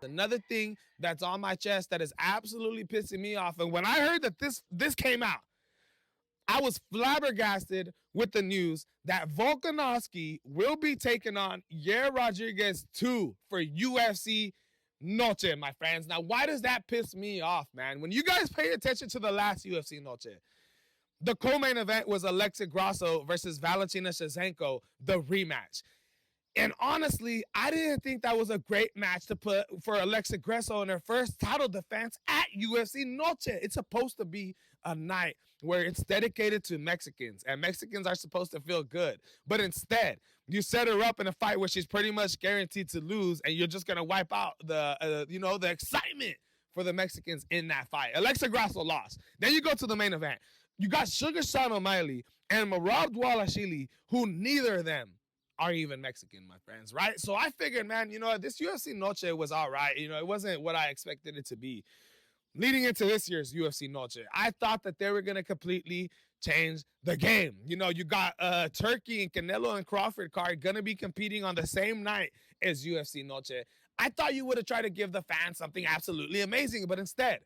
Another thing that's on my chest that is absolutely pissing me off. And when I heard that this came out, I was flabbergasted with the news that Volkanovski will be taking on Yair Rodriguez 2 for UFC Noche, my friends. Now, why does that piss me off, man? When you guys pay attention to the last UFC Noche, the co-main event was Alexa Grasso versus Valentina Shevchenko, the rematch. And honestly, I didn't think that was a great match to put for Alexa Grasso in her first title defense at UFC Noche. It's supposed to be a night where it's dedicated to Mexicans, and Mexicans are supposed to feel good. But instead, you set her up in a fight where she's pretty much guaranteed to lose, and you're just gonna wipe out the excitement for the Mexicans in that fight. Alexa Grasso lost. Then you go to the main event. You got Sugar Sean O'Malley and Merab Dvalishvili, who neither of them are even Mexican, my friends, right? So I figured, man, this UFC Noche was all right. It wasn't what I expected it to be. Leading into this year's UFC Noche, I thought that they were going to completely change the game. You got Turkey and Canelo and Crawford card going to be competing on the same night as UFC Noche. I thought you would have tried to give the fans something absolutely amazing, but instead,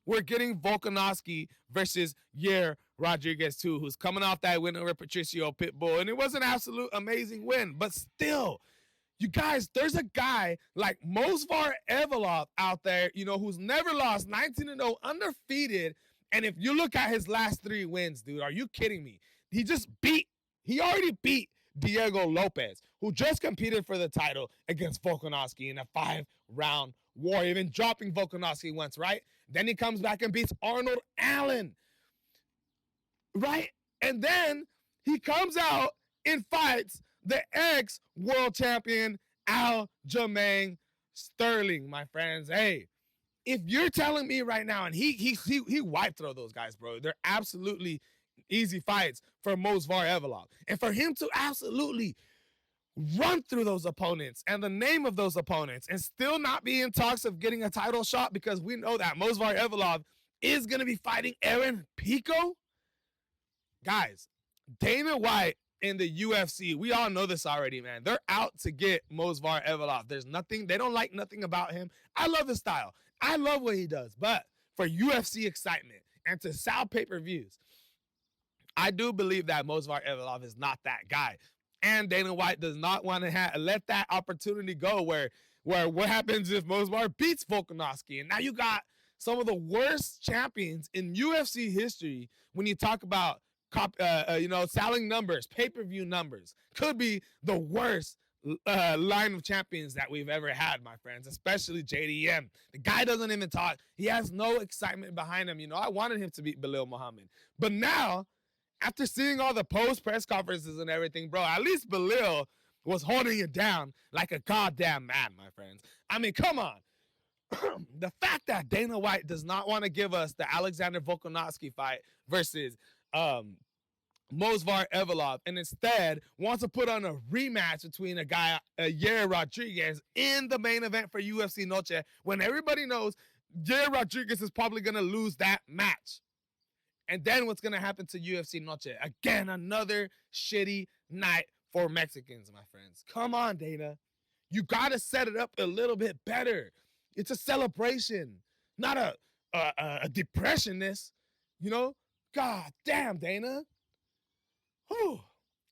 we're getting Volkanovski versus Yair Rodriguez 2, who's coming off that win over Patricio Pitbull. And it was an absolute amazing win. But still, you guys, there's a guy like Movsar Evloev out there, who's never lost, 19-0, undefeated. And if you look at his last 3 wins, dude, are you kidding me? He already beat Diego Lopez, who just competed for the title against Volkanovski in a 5-round war, even dropping Volkanovski once, right? Then he comes back and beats Arnold Allen, right? And then he comes out and fights the ex-world champion Aljamain Sterling, my friends. Hey, if you're telling me right now, and he wiped throw those guys, bro. They're absolutely easy fights for Movsar Evloev. And for him to absolutely run through those opponents and the name of those opponents and still not be in talks of getting a title shot, because we know that Movsar Evloev is going to be fighting Aaron Pico. Guys, Dana White in the UFC, we all know this already, man. They're out to get Movsar Evloev. They don't like nothing about him. I love his style. I love what he does. But for UFC excitement and to sell pay-per-views, I do believe that Movsar Evloev is not that guy. And Dana White does not want to let that opportunity go where what happens if Movsar beats Volkanovski. And now you got some of the worst champions in UFC history when you talk about selling numbers, pay-per-view numbers. Could be the worst line of champions that we've ever had, my friends, especially JDM. The guy doesn't even talk. He has no excitement behind him. I wanted him to beat Belal Muhammad. But now, after seeing all the post-press conferences and everything, bro, at least Belal was holding it down like a goddamn man, my friends. I mean, come on. The fact that Dana White does not want to give us the Alexander Volkanovski fight versus Movsar Evloev, and instead wants to put on a rematch between Yair Rodriguez in the main event for UFC Noche, when everybody knows Yair Rodriguez is probably going to lose that match. And then what's going to happen to UFC Noche? Again, another shitty night for Mexicans, my friends. Come on, Dana. You got to set it up a little bit better. It's a celebration, not a depressionist, God damn, Dana. Whew.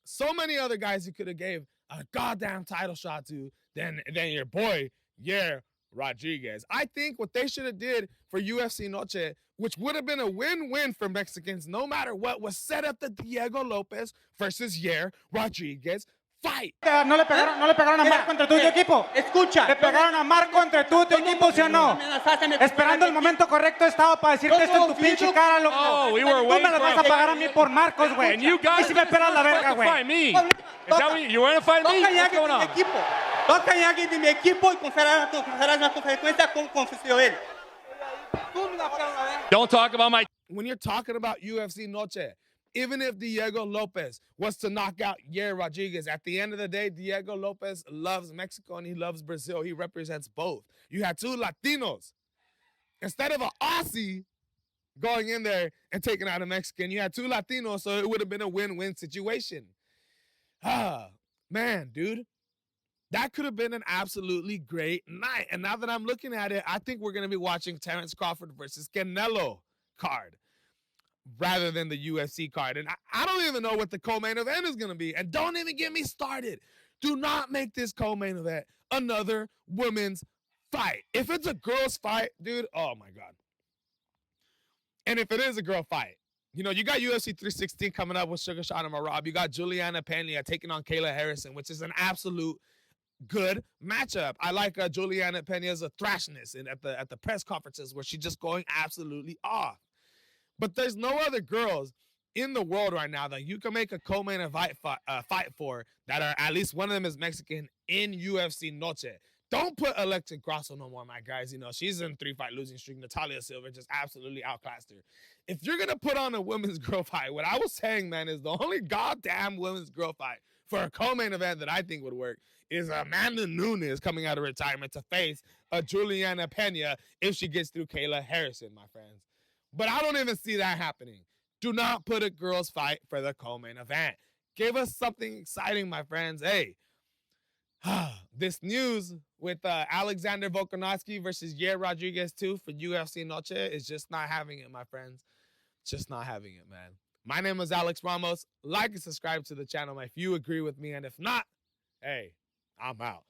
So many other guys you could have gave a goddamn title shot to than your boy, Yair Rodriguez. I think what they should have did for UFC Noche, which would have been a win-win for Mexicans no matter what, was set up the Diego Lopez versus Yair Rodriguez fight. No le pegaron a Marco entre tú y tu equipo. Escucha. Le pegaron a Marco entre tú y tu equipo, ¿sí o no? Esperando el momento correcto estaba para decirte esto en tu pinche cara, loco. Oh, we were Tú waiting me la vas a for pagar a mí por Marcos, güey. And you guys Y si me esperas la verga, güey. fight me. Is that what you want to fight me? What's going on? Toca en alguien de mi equipo y confesarás las consecuencias con confesión él. Don't talk about my... When you're talking about UFC Noche, even if Diego Lopez was to knock out Yair Rodriguez, at the end of the day, Diego Lopez loves Mexico and he loves Brazil. He represents both. You had 2 Latinos. Instead of an Aussie going in there and taking out a Mexican, you had 2 Latinos, so it would have been a win-win situation. Man, dude. That could have been an absolutely great night. And now that I'm looking at it, I think we're going to be watching Terrence Crawford versus Canelo card rather than the UFC card. And I don't even know what the co-main event is going to be. And don't even get me started. Do not make this co-main event another women's fight. If it's a girl's fight, dude, oh my God. And if it is a girl fight, you know, you got UFC 316 coming up with Sugar Sean and Marab. You got Juliana Pena taking on Kayla Harrison, which is an absolute good matchup. I like Juliana Pena's thrashness at the press conferences where she's just going absolutely off. But there's no other girls in the world right now that you can make a co-main fight for that are at least one of them is Mexican in UFC Noche. Don't put Alexa Grasso no more, my guys. You know, she's in 3-fight losing streak. Natalia Silva just absolutely outclassed her. If you're going to put on a women's girl fight, what I was saying, man, is the only goddamn women's girl fight for a co-main event that I think would work is Amanda Nunes coming out of retirement to face Juliana Pena if she gets through Kayla Harrison, my friends. But I don't even see that happening. Do not put a girls fight for the co-main event. Give us something exciting, my friends. Hey, this news with Alexander Volkanovski versus Yair Rodriguez 2 for UFC Noche is just not having it, my friends. Just not having it, man. My name is Alex Ramos. Like and subscribe to the channel if you agree with me. And if not, hey, I'm out.